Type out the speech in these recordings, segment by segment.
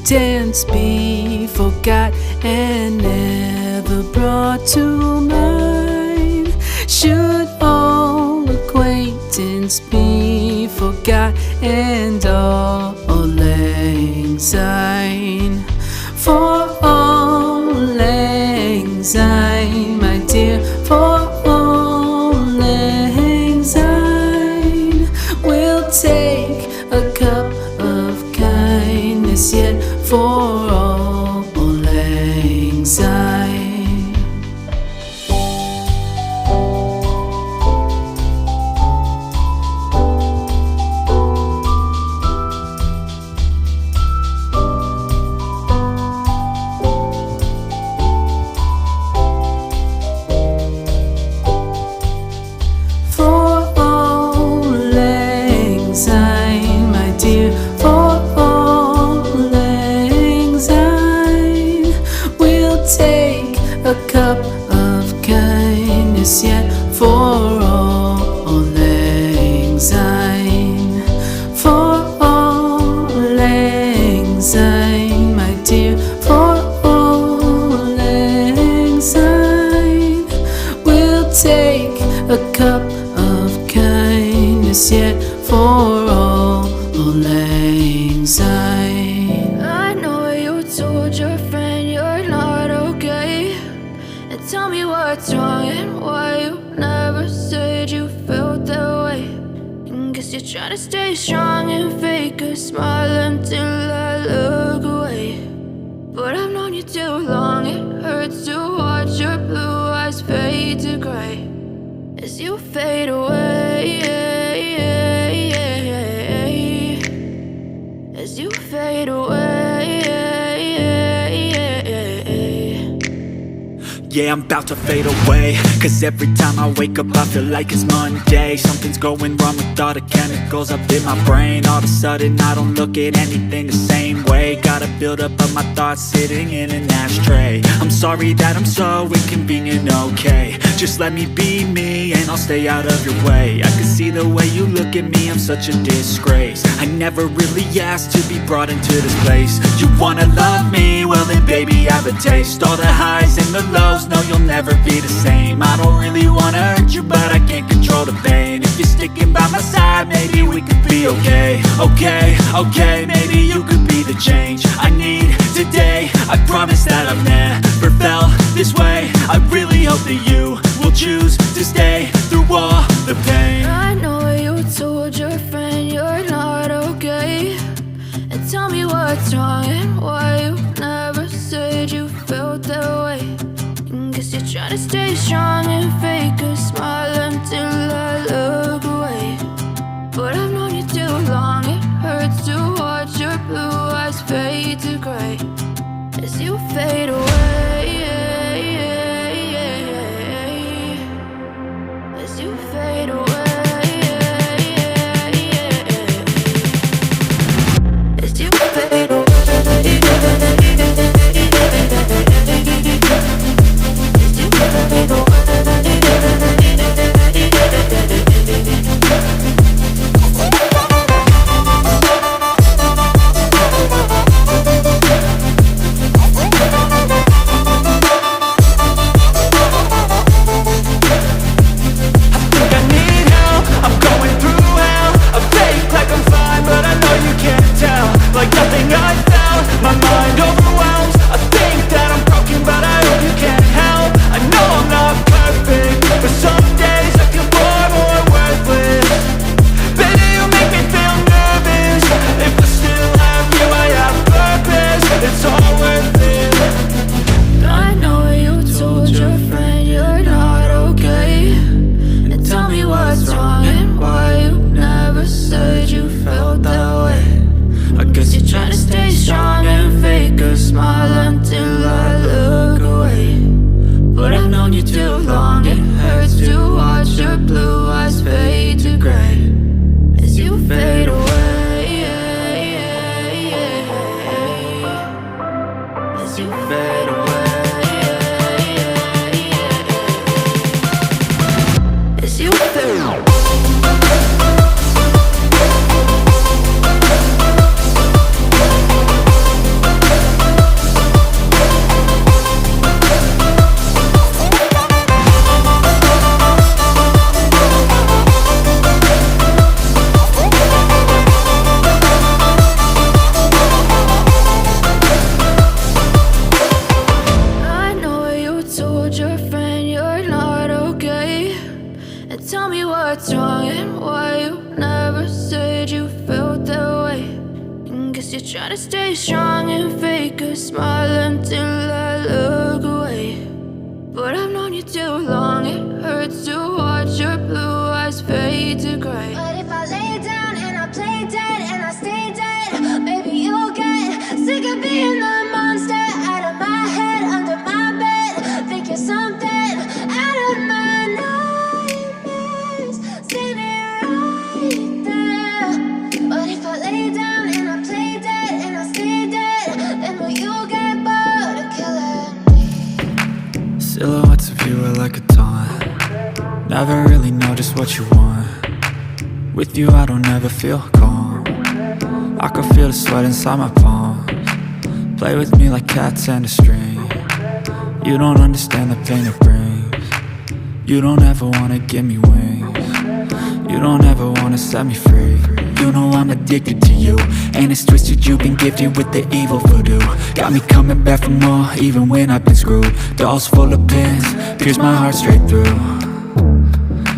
acquaintance be forgot and never brought to mind? Should all acquaintance be forgot and all lang syne? For all lang syne, my dear, for all lang syne, we'll take a cup of kindness yet for all lang syne. A cup of kindness yet for all lang syne. For all lang syne, my dear, for all lang syne, we'll take a cup of kindness yet for all lang syne. I know you told your friend you're not okay. Tell me what's wrong and why you never said you felt that way. And guess you're trying to stay strong and fake a smile until I look away. But I've known you too long, it hurts to watch your blue eyes fade to gray as you fade away. As you fade away. Yeah, I'm about to fade away, cause every time I wake up I feel like it's Monday. Something's going wrong with all the chemicals up in my brain. All of a sudden I don't look at anything the same way. Got a build up of my thoughts sitting in an ashtray. I'm sorry that I'm so inconvenient, okay. Just let me be me and I'll stay out of your way. I can see the way you look at me, I'm such a disgrace. I never really asked to be brought into this place. You wanna love me? Well then baby I have a taste. All the highs and the lows, no, you'll never be the same. I don't really wanna hurt you, but I can't control the pain. If you're sticking by my side, maybe we could be okay. Okay, maybe you could be the change I need today. I promise that I've never felt this way. I really hope that you will choose to stay through all the pain. I know you told your friend you're not okay. And tell me what's wrong and why you never said you felt that way. Guess you're trying to stay strong and fake a smile until I look away. But I've known you too long, it hurts to watch your blue eyes fade to gray as you fade away. As you fade away. As you fade away. tell me what's wrong and why you never said you felt that way. And guess you're trying to stay strong and fake a smile until I look away. But I've known you too long, it hurts to watch your blue eyes fade to gray. But if I lay down and I play dead and I stay dead, maybe you'll get sick of being the monster out of my head, under my bed. Think you're something out of my nightmares, standing right there. But if I lay down and I play dead and I stay dead, then will you get bored of killing me? Silhouettes of you are like a taunt. Never really know just what you want. With you I don't ever feel calm. I can feel the sweat inside my palms. Play with me like cats and a string. You don't understand the pain it brings. You don't ever wanna give me wings. You don't ever wanna set me free. You know I'm addicted to you, and it's twisted, you've been gifted with the evil voodoo. Got me coming back for more, even when I've been screwed. Dolls full of pins, pierce my heart straight through.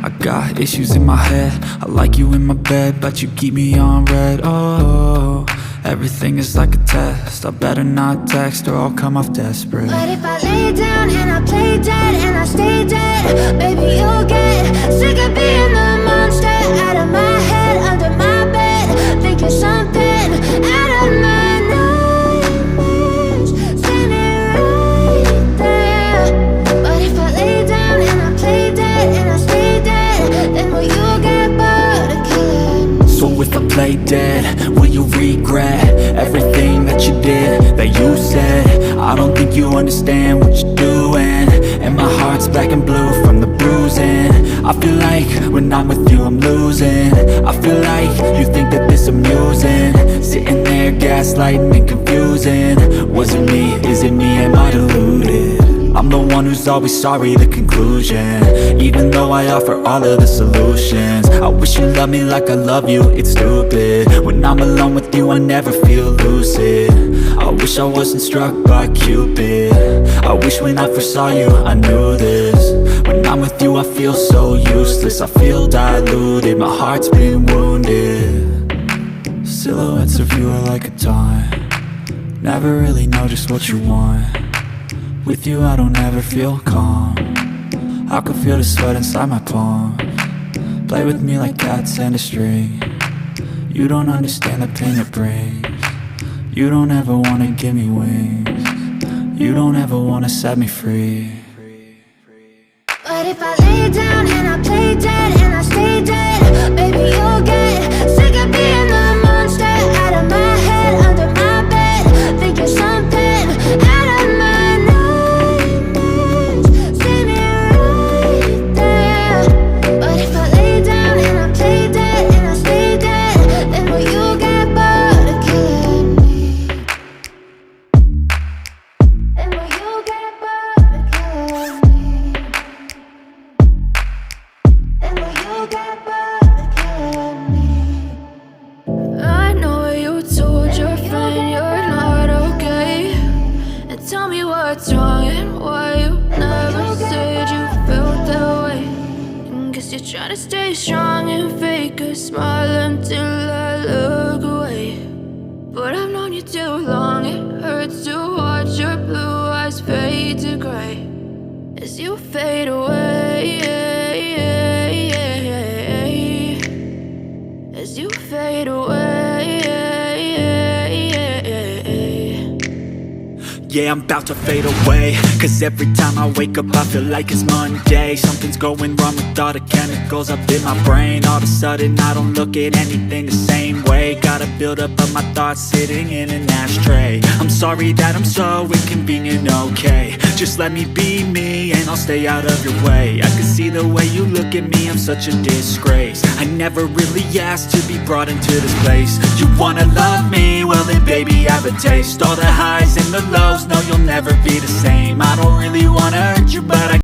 I got issues in my head, I like you in my bed, but you keep me on red. Oh, everything is like a test, I better not text or I'll come off desperate. But if I lay down and I play dead and I stay dead, maybe you'll get sick of being the monster out of my head, under my bed. Think you're something out of my nightmares, standing right there. But if I lay down and I play dead and I stay dead, then will you get bored of killing me? So if I play dead, will you regret everything that you did, that you said? I don't think you understand what you're doing, and my heart's black and blue from the bruising. I feel like when I'm with you I'm losing. I feel like you think that this amusing, sitting there gaslighting and confusing. Was it me? Is it me? Am I deluded? I'm the one who's always sorry, the conclusion. Even though I offer all of the solutions, I wish you loved me like I love you, it's stupid. When I'm alone with you I never feel lucid. I wish I wasn't struck by Cupid. I wish when I first saw you I knew this. When I'm with you I feel so useless, I feel diluted, my heart's been wounded. Silhouettes of you are like a taunt. Never really know just what you want. With you I don't ever feel calm. I can feel the sweat inside my palms. Play with me like cats and a string. You don't understand the pain it brings. You don't ever wanna give me wings. You don't ever wanna set me free. But if I lay down and I play dead and I stay dead, maybe you'll get sick of being the monster out of my head, under my bed. Think you're something out of my nightmares, standing right there. But if I lay down and I play dead and I stay dead, then will you get bored of killing me? Then will you get bored of killing me? Then will you get bored of killing me? I know you told your friend you're not okay, and tell me what's wrong and why you never said you felt that way. And guess you're trying to stay strong and fake a smile until I look away. But I've known you too long, it hurts to watch your blue eyes fade to gray as you fade away, as you fade away. Yeah, I'm about to fade away, cause every time I wake up I feel like it's Monday. Something's going wrong with all the chemicals up in my brain. All of a sudden I don't look at anything the same way. Got a buildup of my thoughts sitting in an ashtray. I'm sorry that I'm so inconvenient, okay. Just let me be me and I'll stay out of your way. I can see the way you look at me, I'm such a disgrace. I never really asked to be brought into this place. You wanna love me? Well then baby have a taste. All the highs and the lows, no you'll never be the same. I don't really wanna hurt you but I